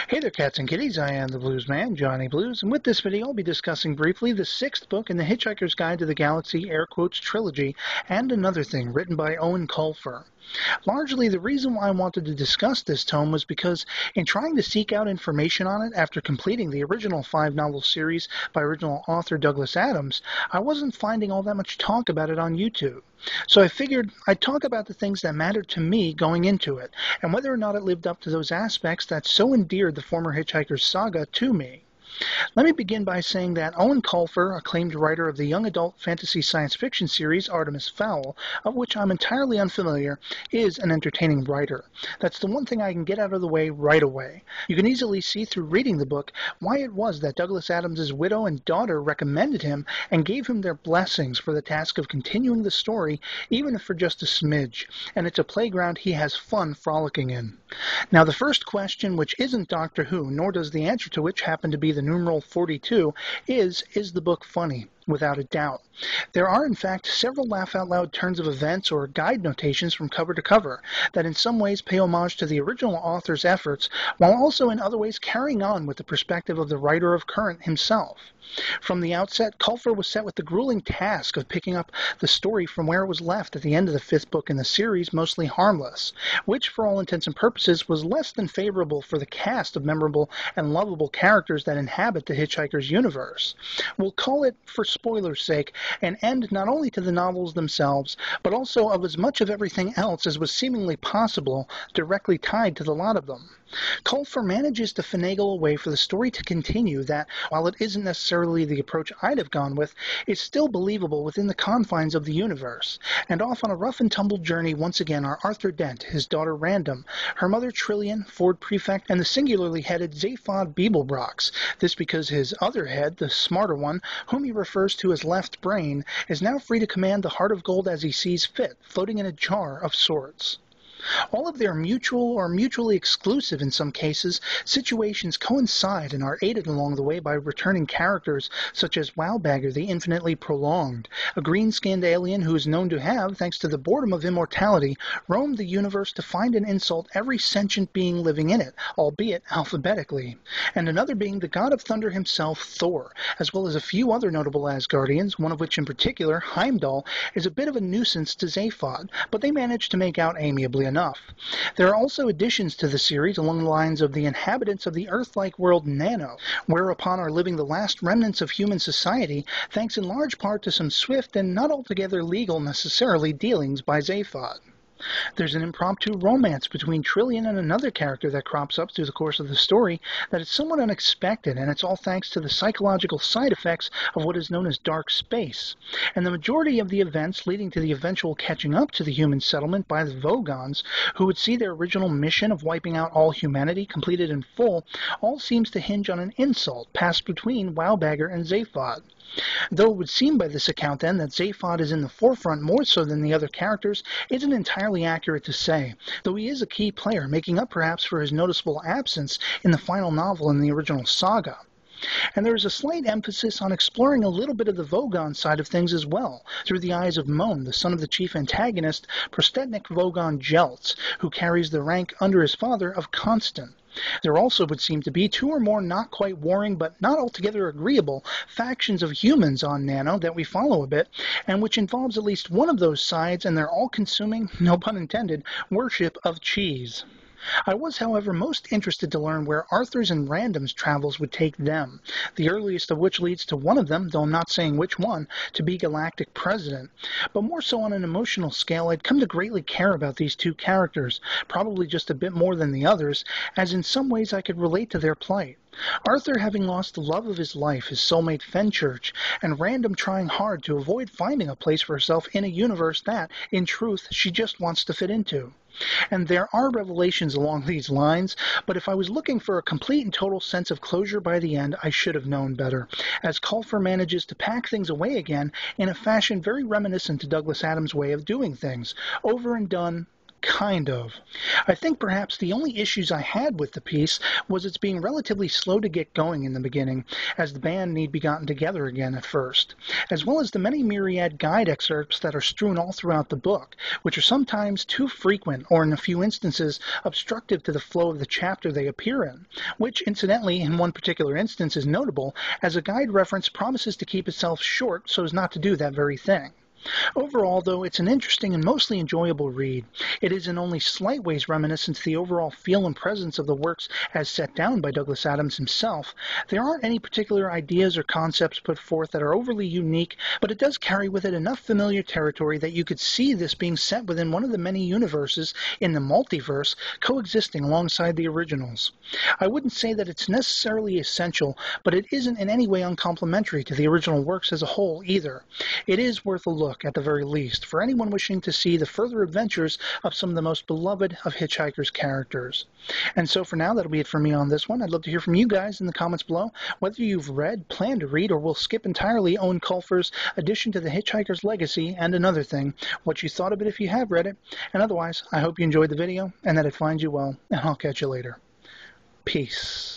Hey there, cats and kitties. I am the Blues Man, Johnny Blues, and with this video I'll be discussing briefly the sixth book in the Hitchhiker's Guide to the Galaxy air quotes trilogy, and Another Thing, written by Eoin Colfer. Largely, the reason why I wanted to discuss this tome was because in trying to seek out information on it after completing the original 5-novel series by original author Douglas Adams, I wasn't finding all that much talk about it on YouTube. So I figured I'd talk about the things that mattered to me going into it, and whether or not it lived up to those aspects that so endeared the former Hitchhiker's saga to me. Let me begin by saying that Eoin Colfer, acclaimed writer of the young adult fantasy science fiction series Artemis Fowl, of which I'm entirely unfamiliar, is an entertaining writer. That's the one thing I can get out of the way right away. You can easily see through reading the book why it was that Douglas Adams' widow and daughter recommended him and gave him their blessings for the task of continuing the story, even if for just a smidge, and it's a playground he has fun frolicking in. Now, the first question, which isn't Doctor Who, nor does the answer to which happen to be the numeral 42, is the book funny? Without a doubt. There are, in fact, several laugh-out-loud turns of events or guide notations from cover to cover that in some ways pay homage to the original author's efforts, while also in other ways carrying on with the perspective of the writer of current himself. From the outset, Colfer was set with the grueling task of picking up the story from where it was left at the end of the fifth book in the series, Mostly Harmless, which, for all intents and purposes, was less than favorable for the cast of memorable and lovable characters that inhabit the Hitchhiker's universe. We'll call it, for spoilers' sake, an end not only to the novels themselves, but also of as much of everything else as was seemingly possible directly tied to the lot of them. Colfer manages to finagle a way for the story to continue that, while it isn't necessarily the approach I'd have gone with, is still believable within the confines of the universe. And off on a rough and tumble journey once again are Arthur Dent, his daughter Random, her mother Trillian, Ford Prefect, and the singularly headed Zaphod Beeblebrox. This because his other head, the smarter one, whom he refers to as Left Brain, is now free to command the Heart of Gold as he sees fit, floating in a jar of sorts. All of their mutual or mutually exclusive, in some cases, situations coincide and are aided along the way by returning characters such as Wowbagger the Infinitely Prolonged, a green-skinned alien who is known to have, thanks to the boredom of immortality, roamed the universe to find and insult every sentient being living in it, albeit alphabetically, and another being the god of thunder himself, Thor, as well as a few other notable Asgardians, one of which in particular, Heimdall, is a bit of a nuisance to Zaphod, but they manage to make out amiably enough. There are also additions to the series along the lines of the inhabitants of the Earth-like world Nano, whereupon are living the last remnants of human society, thanks in large part to some swift and not altogether legal necessarily dealings by Zaphod. There's an impromptu romance between Trillian and another character that crops up through the course of the story that is somewhat unexpected, and it's all thanks to the psychological side effects of what is known as dark space. And the majority of the events leading to the eventual catching up to the human settlement by the Vogons, who would see their original mission of wiping out all humanity completed in full, all seems to hinge on an insult passed between Wowbagger and Zaphod. Though it would seem by this account, then, that Zaphod is in the forefront more so than the other characters isn't entirely accurate to say, though he is a key player, making up perhaps for his noticeable absence in the final novel in the original saga. And there is a slight emphasis on exploring a little bit of the Vogon side of things as well, through the eyes of Moan, the son of the chief antagonist, Prostetnik Vogon Jeltz, who carries the rank under his father of Constant. There also would seem to be two or more not quite warring but not altogether agreeable factions of humans on Nano that we follow a bit, and which involves at least one of those sides and their all-consuming, no pun intended, worship of cheese. I was, however, most interested to learn where Arthur's and Random's travels would take them, the earliest of which leads to one of them, though I'm not saying which one, to be galactic president. But more so on an emotional scale, I'd come to greatly care about these two characters, probably just a bit more than the others, as in some ways I could relate to their plight. Arthur having lost the love of his life, his soulmate Fenchurch, and Random trying hard to avoid finding a place for herself in a universe that, in truth, she just wants to fit into. And there are revelations along these lines, but if I was looking for a complete and total sense of closure by the end, I should have known better, as Colfer manages to pack things away again in a fashion very reminiscent to Douglas Adams' way of doing things, over and done, kind of. I think perhaps the only issues I had with the piece was its being relatively slow to get going in the beginning, as the band need be gotten together again at first, as well as the many myriad guide excerpts that are strewn all throughout the book, which are sometimes too frequent or in a few instances obstructive to the flow of the chapter they appear in, which incidentally in one particular instance is notable, as a guide reference promises to keep itself short so as not to do that very thing. Overall, though, it's an interesting and mostly enjoyable read. It is in only slight ways reminiscent to the overall feel and presence of the works as set down by Douglas Adams himself. There aren't any particular ideas or concepts put forth that are overly unique, but it does carry with it enough familiar territory that you could see this being set within one of the many universes in the multiverse coexisting alongside the originals. I wouldn't say that it's necessarily essential, but it isn't in any way uncomplimentary to the original works as a whole either. It is worth a look, at the very least, for anyone wishing to see the further adventures of some of the most beloved of Hitchhiker's characters. And so for now, that'll be it for me on this one. I'd love to hear from you guys in the comments below, whether you've read, plan to read, or will skip entirely Eoin Colfer's addition to the Hitchhiker's Legacy and Another Thing, what you thought of it if you have read it, and otherwise, I hope you enjoyed the video and that it finds you well, and I'll catch you later. Peace.